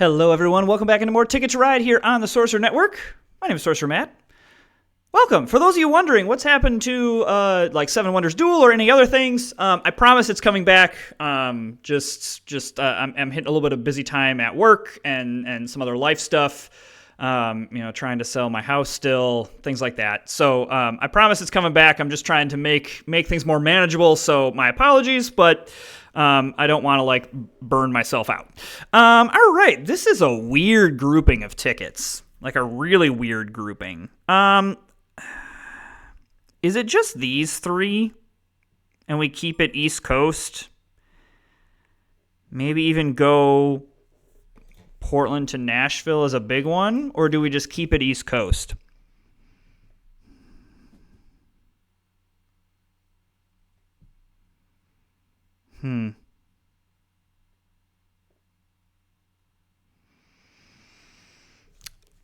Hello, everyone. Welcome back into more Ticket to Ride here on the Sorcerer Network. My name is Sorcerer Matt. Welcome. For those of you wondering what's happened to like Seven Wonders Duel or any other things, I promise it's coming back. I'm hitting a little bit of busy time at work and some other life stuff. Trying to sell my house still, things like that. So I promise it's coming back. I'm just trying to make things more manageable. So my apologies, but I don't want to burn myself out. All right, this is a weird grouping of tickets, like a really weird grouping. Is it just these three, and we keep it East Coast? Maybe even go Portland to Nashville as a big one, or do we just keep it East Coast?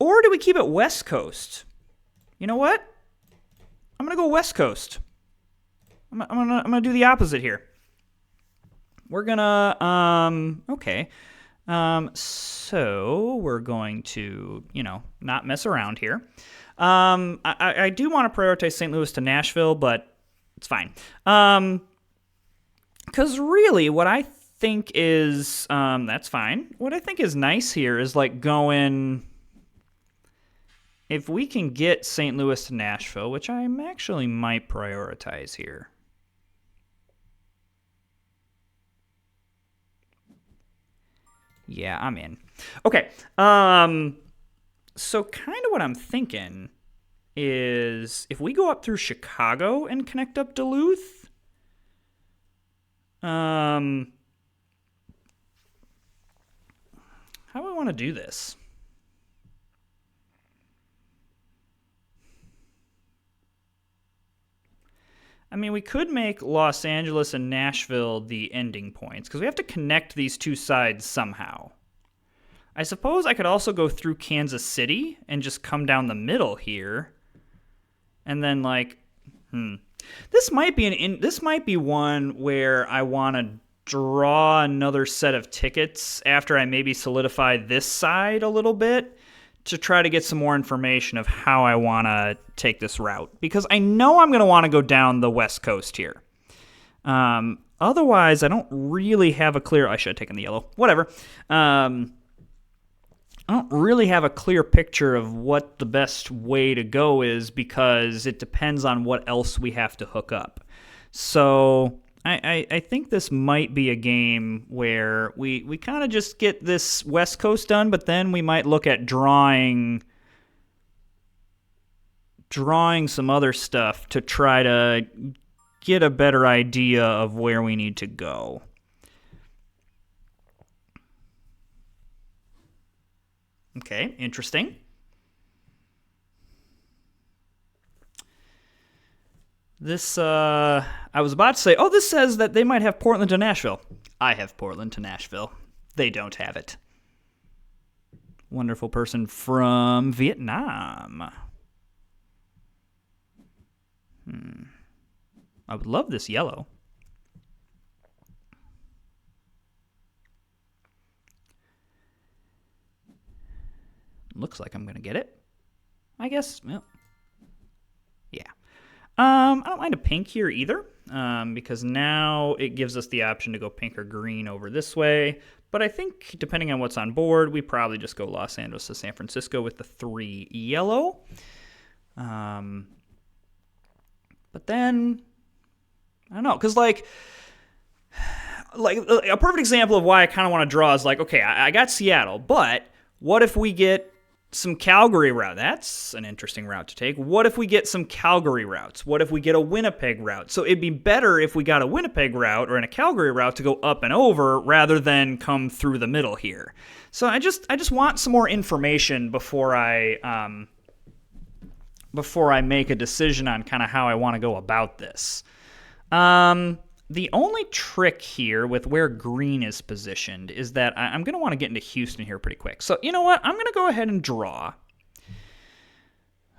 Or do we keep it West Coast? You know what? I'm going to go West Coast. I'm gonna do the opposite here. We're going to, okay. So we're going to, not mess around here. I do want to prioritize St. Louis to Nashville, but it's fine. Because really, what I think is, that's fine. What I think is nice here is going, if we can get St. Louis to Nashville, which I actually might prioritize here. Yeah, I'm in. Okay. So kind of what I'm thinking is if we go up through Chicago and connect up Duluth, how do I want to do this? I mean, we could make Los Angeles and Nashville the ending points, because we have to connect these two sides somehow. I suppose I could also go through Kansas City and just come down the middle here. And then, this might be one where I want to draw another set of tickets after I maybe solidify this side a little bit, to try to get some more information of how I want to take this route. Because I know I'm going to want to go down the West Coast here. Otherwise, I don't really have a clear... I should have taken the yellow. Whatever. I don't really have a clear picture of what the best way to go is, because it depends on what else we have to hook up. So I think this might be a game where we kind of just get this West Coast done, but then we might look at drawing some other stuff to try to get a better idea of where we need to go. Okay, interesting. This, I was about to say, this says that they might have Portland to Nashville. I have Portland to Nashville. They don't have it. Wonderful person from Vietnam. I would love this yellow. Looks like I'm going to get it. I guess, well, yeah. I don't mind a pink here either, because now it gives us the option to go pink or green over this way. But I think, depending on what's on board, we probably just go Los Angeles to San Francisco with the 3 yellow. But then, I don't know, because like a perfect example of why I kind of want to draw is okay, I got Seattle, but what if we get some Calgary route? That's an interesting route to take. What if we get some Calgary routes? What if we get a Winnipeg route? So it'd be better if we got a Winnipeg route or a Calgary route to go up and over rather than come through the middle here. So I just want some more information before I make a decision on kind of how I want to go about this. The only trick here with where green is positioned is that I'm going to want to get into Houston here pretty quick. So, you know what? I'm going to go ahead and draw.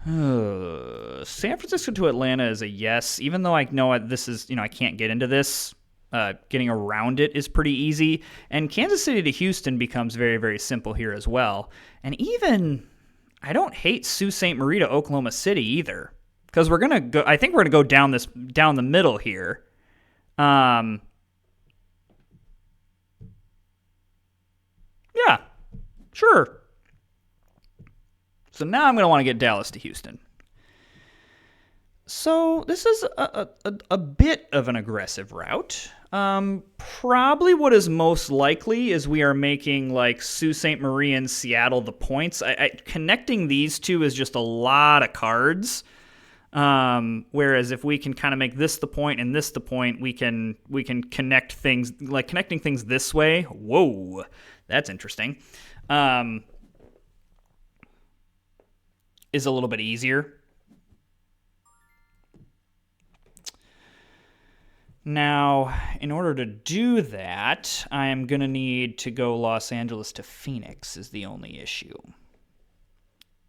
San Francisco to Atlanta is a yes, even though I know this is, I can't get into this getting around it is pretty easy. And Kansas City to Houston becomes very, very simple here as well. And even, I don't hate Sault Ste. Marie to Oklahoma City either. Because we're going to go, I think we're going to go down the middle here. Yeah, sure. So now I'm going to want to get Dallas to Houston. So this is a bit of an aggressive route. Probably what is most likely is we are making like Sault Ste. Marie and Seattle the points. Connecting these two is just a lot of cards. Whereas if we can kind of make this the point and this the point, we can connect things, like connecting things this way. Whoa, that's interesting. Is a little bit easier. Now, in order to do that, I am going to need to go Los Angeles to Phoenix is the only issue.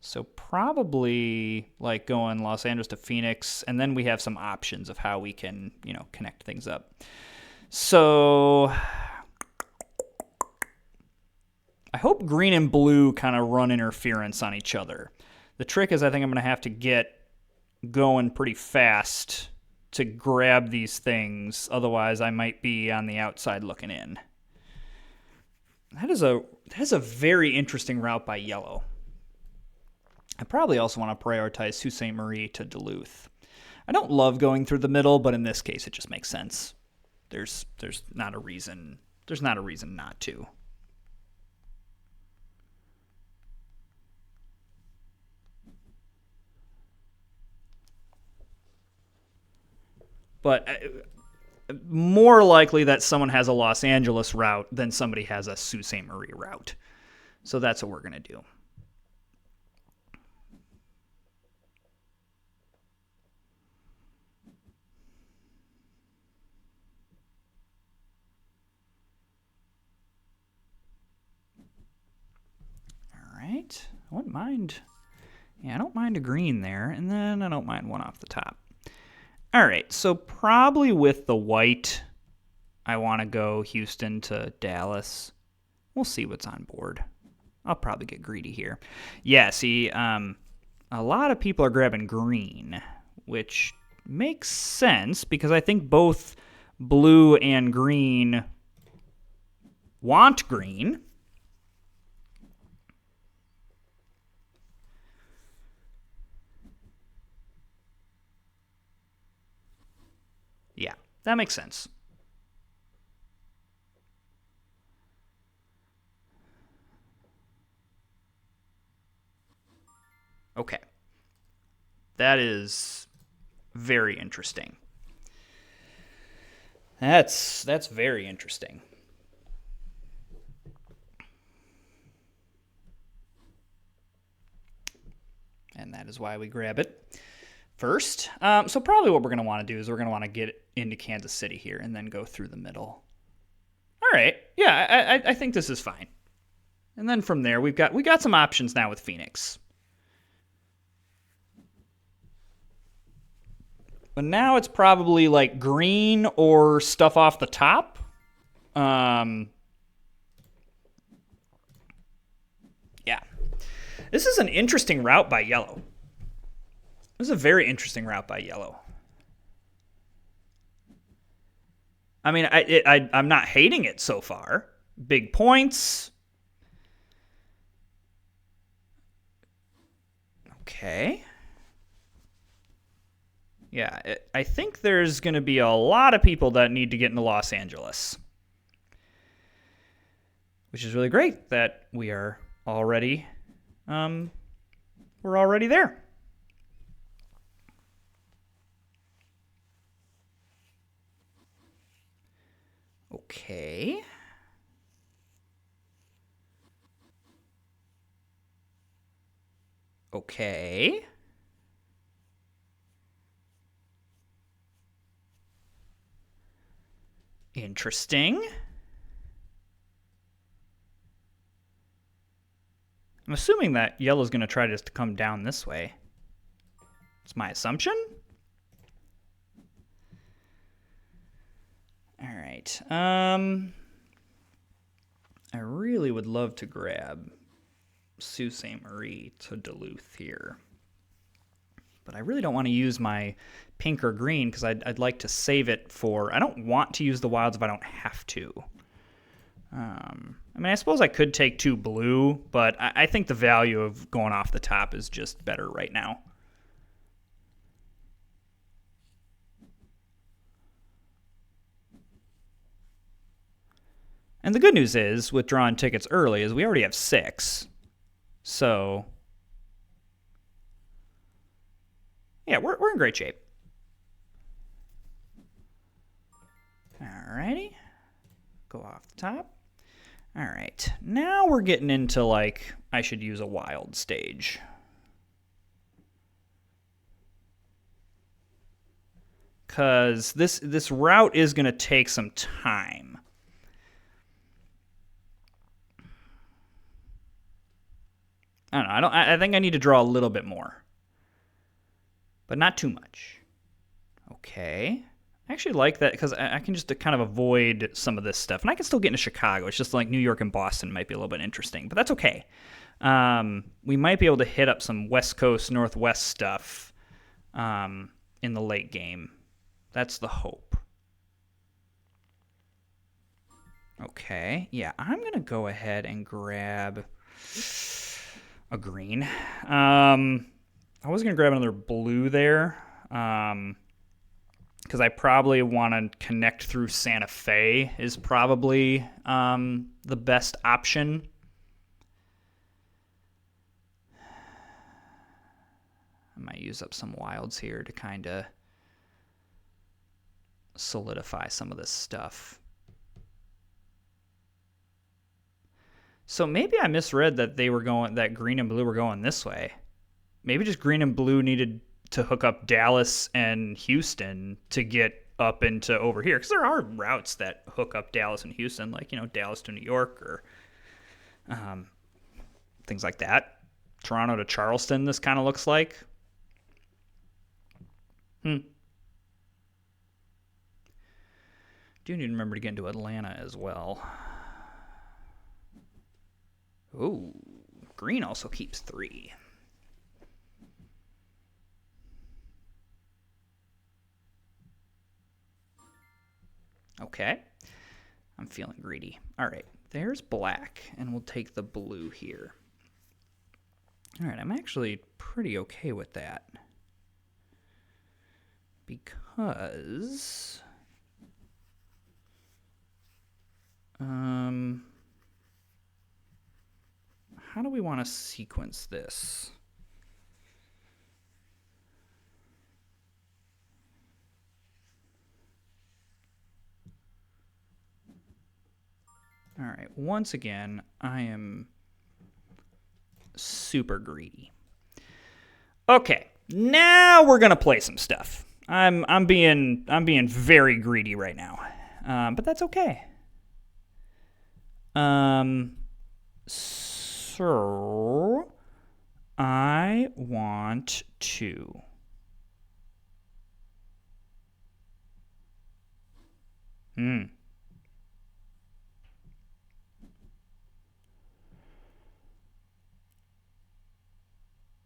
So probably like going Los Angeles to Phoenix, and then we have some options of how we can, connect things up. So I hope green and blue kind of run interference on each other. The trick is I think I'm going to have to get going pretty fast to grab these things. Otherwise, I might be on the outside looking in. That is a very interesting route by yellow. I probably also want to prioritize Sault Ste. Marie to Duluth. I don't love going through the middle, but in this case, it just makes sense. There's not a reason. There's not a reason not to. But more likely that someone has a Los Angeles route than somebody has a Sault Ste. Marie route. So that's what we're going to do. All right. I wouldn't mind. Yeah, I don't mind a green there, and then I don't mind one off the top. All right, so probably with the white, I want to go Houston to Dallas. We'll see what's on board. I'll probably get greedy here. Yeah, see, a lot of people are grabbing green, which makes sense because I think both blue and green want green. Yeah, that makes sense. Okay. That is very interesting. That's very interesting. And that is why we grab it first. So probably what we're going to want to do is we're going to want to get into Kansas City here and then go through the middle. All right. Yeah, I think this is fine. And then from there, we got some options now with Phoenix. But now it's probably like green or stuff off the top. Yeah. This is an interesting route by yellow. This is a very interesting route by yellow. I mean, I'm not hating it so far. Big points. Okay. Yeah, I think there's going to be a lot of people that need to get into Los Angeles. Which is really great that we are already, we're already there. Okay. Okay. Interesting. I'm assuming that yellow's going to try to come down this way. It's my assumption. All right. I really would love to grab Sault Ste. Marie to Duluth here. But I really don't want to use my pink or green because I'd like to save it for... I don't want to use the wilds if I don't have to. I mean, I suppose I could take 2 blue, but I think the value of going off the top is just better right now. And the good news is, with drawing tickets early, is we already have 6. So, yeah, we're in great shape. Alrighty. Go off the top. Alright. Now we're getting into, like, I should use a wild stage. Because this route is going to take some time. I don't know. I think I need to draw a little bit more. But not too much. Okay. I actually like that because I can just kind of avoid some of this stuff. And I can still get into Chicago. It's just like New York and Boston might be a little bit interesting. But that's okay. We might be able to hit up some West Coast, Northwest stuff in the late game. That's the hope. Okay. Yeah, I'm going to go ahead and grab... a green. I was going to grab another blue there because I probably want to connect through Santa Fe is probably the best option. I might use up some wilds here to kind of solidify some of this stuff. So maybe I misread that that green and blue were going this way. Maybe just green and blue needed to hook up Dallas and Houston to get up into over here. Because there are routes that hook up Dallas and Houston, like, Dallas to New York or things like that. Toronto to Charleston, this kind of looks like. Do need to remember to get into Atlanta as well. Ooh, green also keeps 3. Okay. I'm feeling greedy. All right, there's black, and we'll take the blue here. All right, I'm actually pretty okay with that. Because... how do we want to sequence this? All right, once again, I am super greedy. Okay, now we're gonna play some stuff. I'm being very greedy right now, but that's okay. So I want to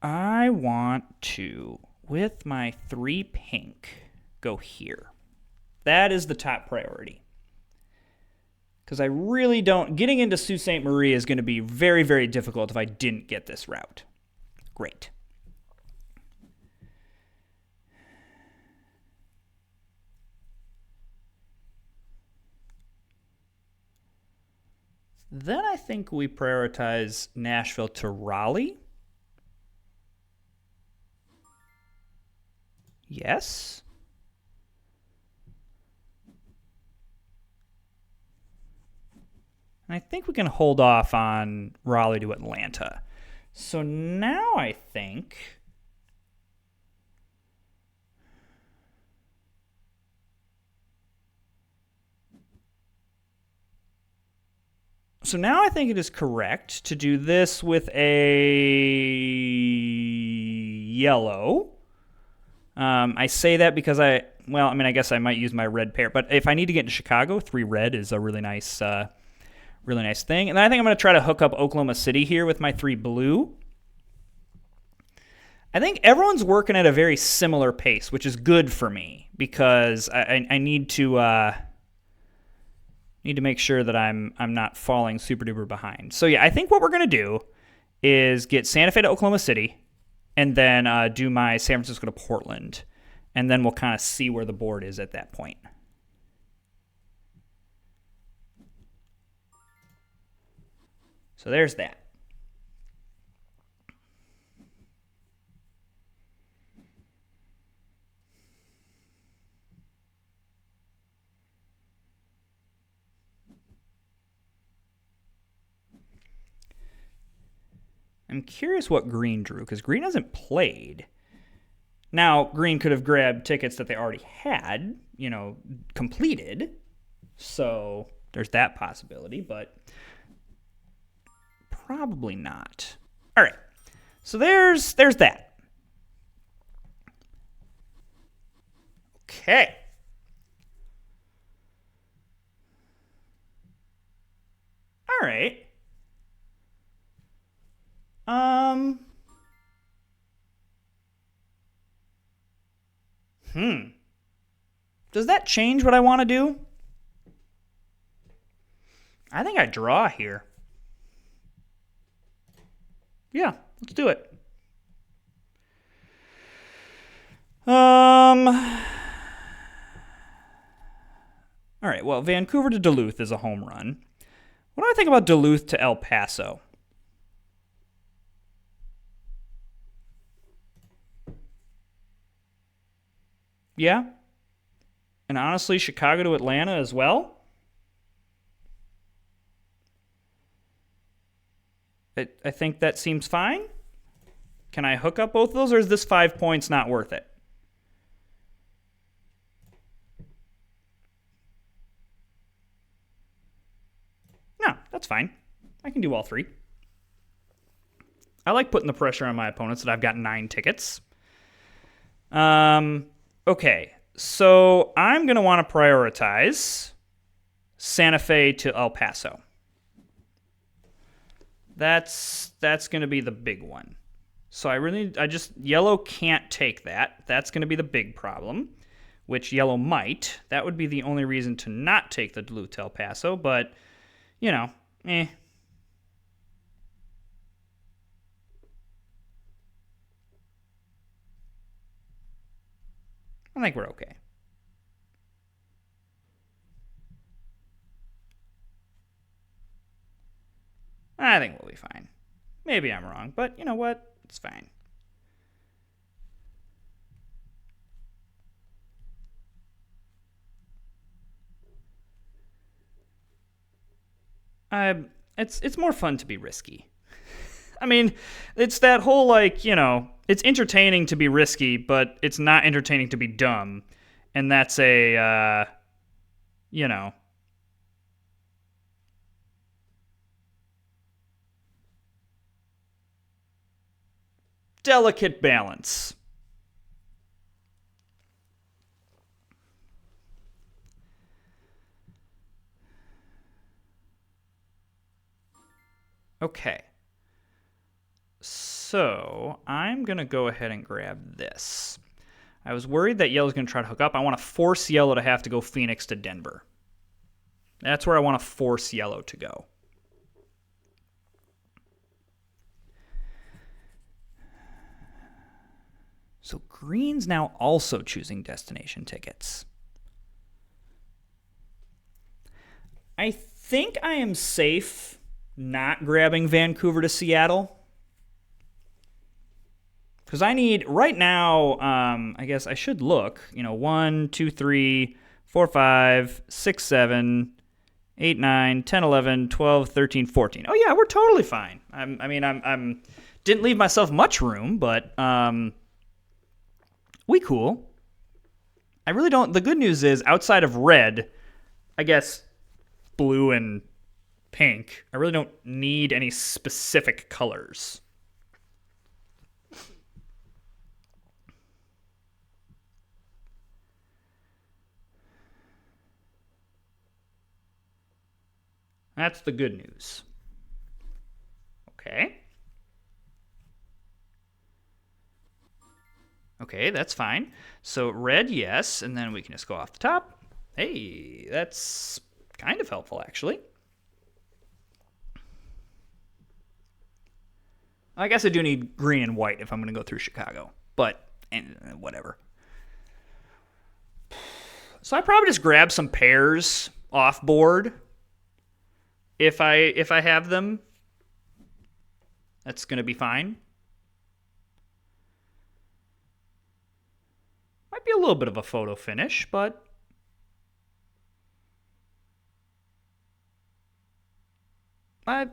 I want to, with my 3 pink, go here. That is the top priority. Because I really don't... Getting into Sault Ste. Marie is going to be very, very difficult if I didn't get this route. Great. Then I think we prioritize Nashville to Raleigh. Yes. And I think we can hold off on Raleigh to Atlanta. So now I think... So now I think it is correct to do this with a yellow. I say that because well, I mean, I guess I might use my red pair. But if I need to get into Chicago, 3 red is a really nice thing. And then I think I'm going to try to hook up Oklahoma City here with my 3 blue. I think everyone's working at a very similar pace, which is good for me because I need to make sure that I'm not falling super duper behind. So yeah, I think what we're going to do is get Santa Fe to Oklahoma City and then do my San Francisco to Portland. And then we'll kind of see where the board is at that point. So there's that. I'm curious what green drew, because green hasn't played. Now, green could have grabbed tickets that they already had, completed. So there's that possibility, but probably not. All right. So there's that. Okay. All right. Does that change what I want to do? I think I draw here. Yeah, let's do it. All right, well, Vancouver to Duluth is a home run. What do I think about Duluth to El Paso? Yeah? And honestly, Chicago to Atlanta as well? I think that seems fine. Can I hook up both of those, or is this 5 points not worth it? No, that's fine. I can do all 3. I like putting the pressure on my opponents that I've got 9 tickets. Okay, so I'm going to want to prioritize Santa Fe to El Paso. That's going to be the big one. So yellow can't take that. That's going to be the big problem, which yellow might. That would be the only reason to not take the Duluth to El Paso, but, I think we're okay. I think we'll be fine. Maybe I'm wrong, but you know what? It's fine. It's more fun to be risky. I mean, it's that whole it's entertaining to be risky, but it's not entertaining to be dumb, and that's a delicate balance. Okay. So I'm going to go ahead and grab this. I was worried that yellow's going to try to hook up. I want to force yellow to have to go Phoenix to Denver. That's where I want to force yellow to go. So green's now also choosing destination tickets. I think I am safe not grabbing Vancouver to Seattle. Because I need, right now, I guess I should look, 1, 2, 3, 4, 5, 6, 7, 8, 9, 10, 11, 12, 13, 14. Oh, yeah, we're totally fine. I'm didn't leave myself much room, but we cool. I really don't, the good news is, outside of red, I guess blue and pink, I really don't need any specific colors. That's the good news. Okay. Okay, that's fine. So red, yes, and then we can just go off the top. Hey, that's kind of helpful, actually. I guess I do need green and white if I'm going to go through Chicago, but whatever. So I probably just grab some pairs off board if I have them. That's going to be fine. Might be a little bit of a photo finish, but I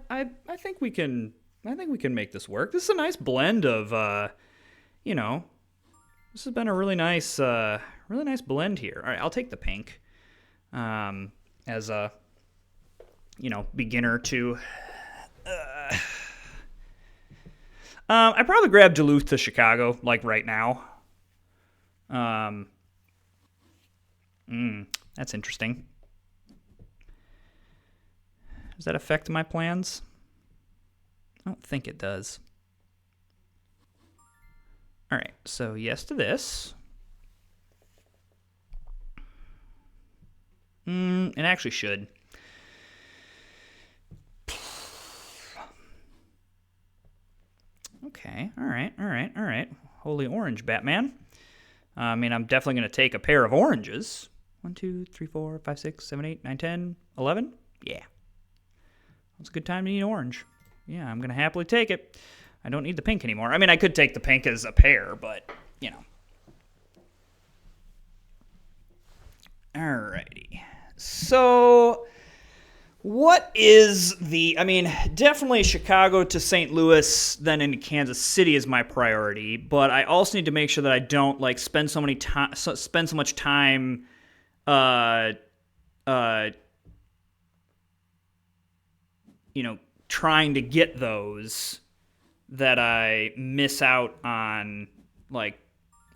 think we can make this work. This is a nice blend of this has been a really nice blend here. All right, I'll take the pink as a beginner to. I probably grab Duluth to Chicago like right now. That's interesting. Does that affect my plans? I don't think it does. All right, so yes to this. It actually should. Okay, all right. Holy orange, Batman. I mean, I'm definitely going to take a pair of oranges. 1, 2, 3, 4, 5, 6, 7, 8, 9, 10, 11. Yeah. It's a good time to need orange. Yeah, I'm going to happily take it. I don't need the pink anymore. I mean, I could take the pink as a pair, but, Alrighty. So, what is definitely Chicago to St. Louis, then into Kansas City is my priority, but I also need to make sure that I don't, spend so much time, trying to get those that I miss out on,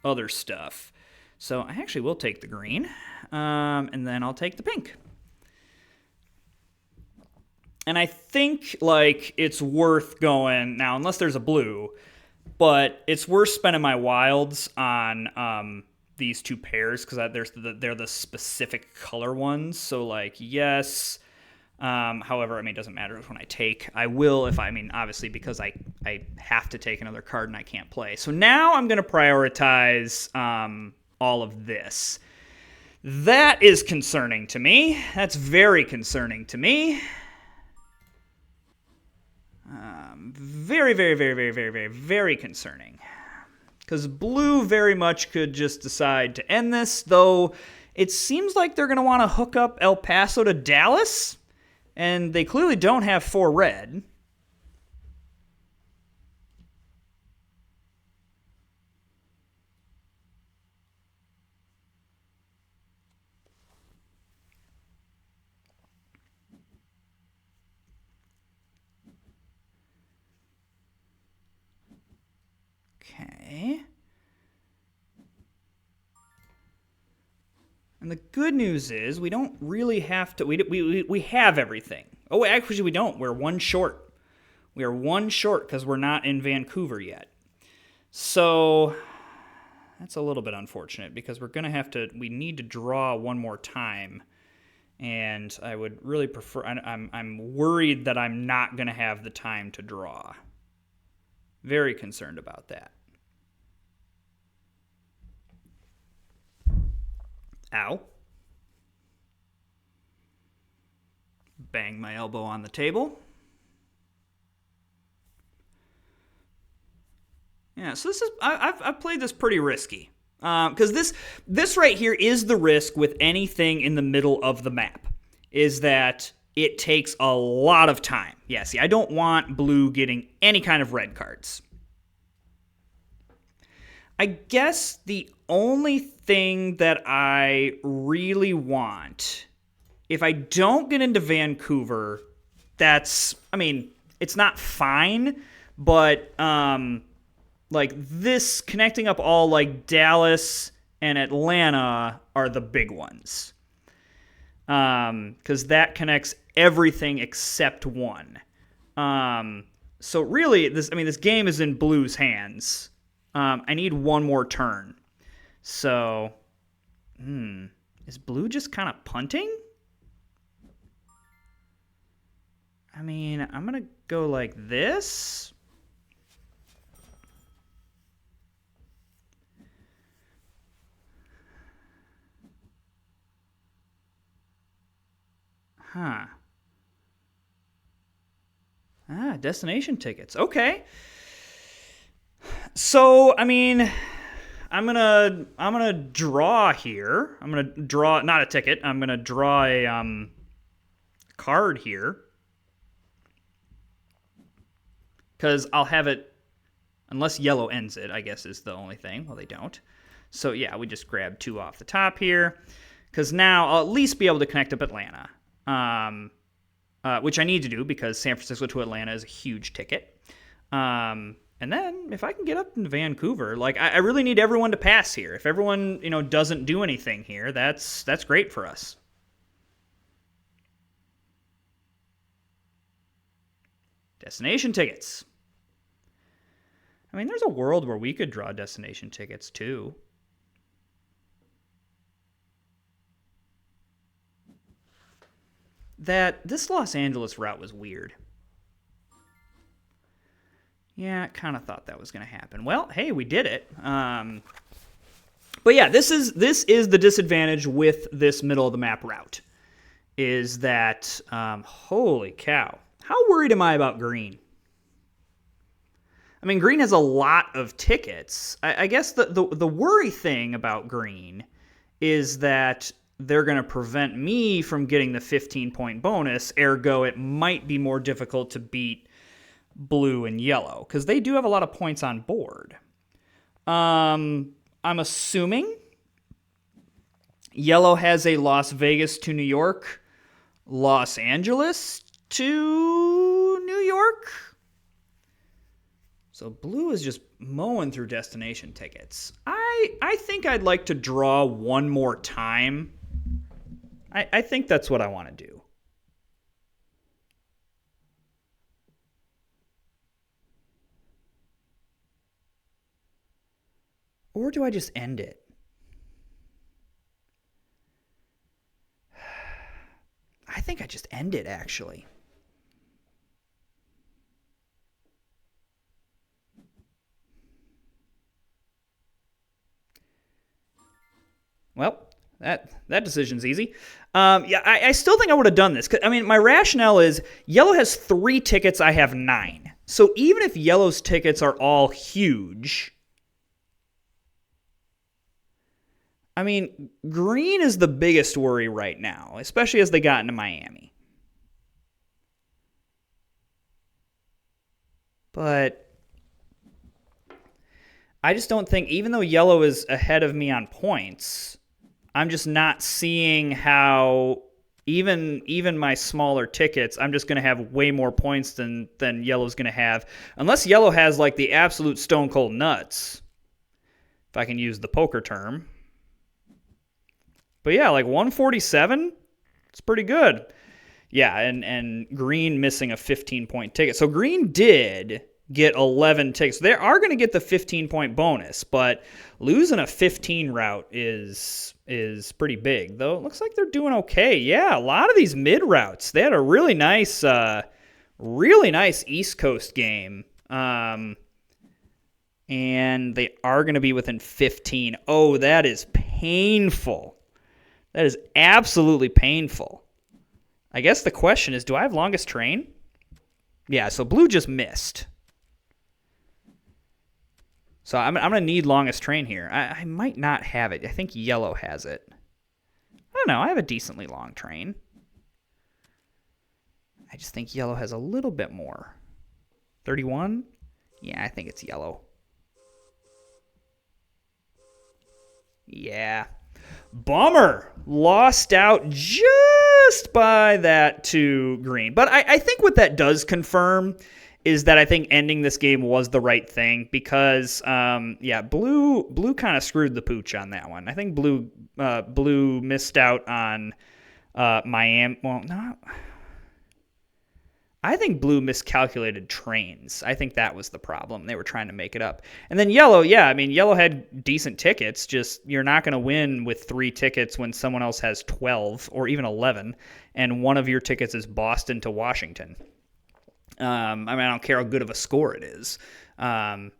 other stuff. So I actually will take the green, and then I'll take the pink. And I think, it's worth going, now, unless there's a blue, but it's worth spending my wilds on these two pairs, because they're the specific color ones. So, yes. However, it doesn't matter which one I take. I will obviously, because I have to take another card and I can't play. So now I'm going to prioritize all of this. That is concerning to me. That's very concerning to me. Very, very, very, very, very, very, very concerning. Because blue very much could just decide to end this, though it seems like they're going to want to hook up El Paso to Dallas. And they clearly don't have 4 red. Okay. And the good news is we don't really have to. We have everything. Oh, actually, we don't. We're one short. We are one short because we're not in Vancouver yet. So that's a little bit unfortunate because we're gonna have to. We need to draw one more time, and I would really prefer. I'm worried that I'm not gonna have the time to draw. Very concerned about that. Ow. Bang my elbow on the table. Yeah, so this is I've played this pretty risky because this right here is the risk with anything in the middle of the map is that it takes a lot of time. Yeah, see, I don't want blue getting any kind of red cards. I guess the only thing that I really want, if I don't get into Vancouver, it's not fine, but this connecting up all Dallas and Atlanta are the big ones. because that connects everything except one. So really, this game is in blue's hands. I need one more turn. So, is blue just kind of punting? I mean, I'm going to go like this. Huh. Destination tickets. Okay. So, I mean, I'm gonna draw here. I'm gonna draw not a ticket. I'm gonna draw a card here. Because I'll have it, unless yellow ends it, I guess is the only thing. Well, they don't. So, yeah, we just grab 2 off the top here. Because now I'll at least be able to connect up Atlanta. Which I need to do because San Francisco to Atlanta is a huge ticket. And then if I can get up into Vancouver, like I really need everyone to pass here. If everyone, doesn't do anything here, that's great for us. Destination tickets. I mean, there's a world where we could draw destination tickets too. This Los Angeles route was weird. Yeah, kind of thought that was going to happen. Well, hey, we did it. But yeah, this is the disadvantage with this middle of the map route, is that holy cow, how worried am I about green? I mean, green has a lot of tickets. I guess the worry thing about green is that they're going to prevent me from getting the 15-point bonus, ergo it might be more difficult to beat blue and yellow, because they do have a lot of points on board. I'm assuming yellow has a Las Vegas to New York, Los Angeles to New York. So blue is just mowing through destination tickets. I think I'd like to draw one more time. I think that's what I want to do. Or do I just end it? I think I just end it, actually. Well, that decision's easy. Yeah, I still think I would have done this. I mean, my rationale is yellow has 3 tickets, I have 9. So even if yellow's tickets are all huge, I mean, green is the biggest worry right now, especially as they got into Miami. But I just don't think, even though yellow is ahead of me on points, I'm just not seeing how even my smaller tickets, I'm just going to have way more points than yellow's going to have. Unless yellow has like the absolute stone cold nuts, if I can use the poker term. But yeah, like 147, it's pretty good. Yeah, and green missing a 15-point ticket. So green did get 11 tickets. They are going to get the 15-point bonus, but losing a 15 route is pretty big. Though it looks like they're doing okay. Yeah, a lot of these mid routes. They had a really nice East Coast game. And they are going to be within 15. Oh, that is painful. That is absolutely painful. I guess the question is, do I have longest train? Yeah, so blue just missed. So I'm going to need longest train here. I might not have it. I think yellow has it. I don't know. I have a decently long train. I just think yellow has a little bit more. 31? Yeah, I think it's yellow. Yeah. Bummer. Lost out just by that to green. But I think what that does confirm is that I think ending this game was the right thing because, blue kind of screwed the pooch on that one. I think blue missed out on Miami. Well, no. I think blue miscalculated trains. I think that was the problem. They were trying to make it up. And then yellow, yeah, I mean, yellow had decent tickets. Just you're not going to win with 3 tickets when someone else has 12 or even 11, and one of your tickets is Boston to Washington. I mean, I don't care how good of a score it is. But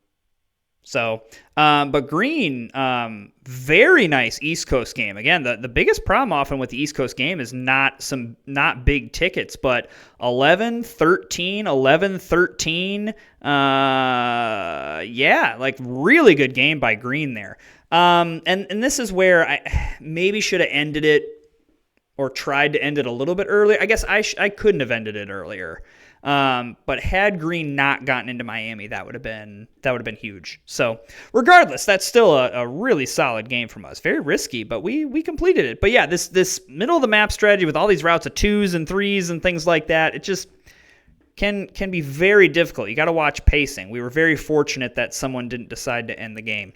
green, very nice East Coast game. Again, the biggest problem often with the East Coast game is not big tickets, but 11-13, 11-13. Yeah, like really good game by green there. And this is where I maybe should have ended it or tried to end it a little bit earlier. I guess I couldn't have ended it earlier. But had green not gotten into Miami, that would have been huge. So regardless, that's still a really solid game from us. Very risky, but we completed it. But yeah, this middle of the map strategy with all these routes of 2s and 3s and things like that, it just can be very difficult. You got to watch pacing. We were very fortunate that someone didn't decide to end the game.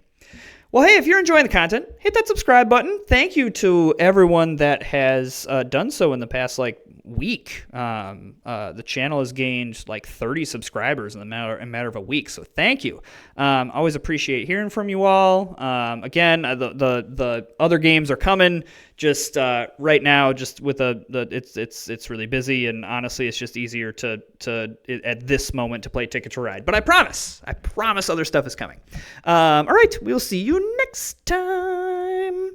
Well, hey, if you're enjoying the content, hit that subscribe button. Thank you to everyone that has done so in the past week. The channel has gained 30 subscribers in a matter of a week, so thank you. Always appreciate hearing from you all. Again, the other games are coming. Just right now, just with it's really busy, and honestly, it's just easier to at this moment to play Ticket to Ride. But I promise other stuff is coming. All right, we'll see you next time.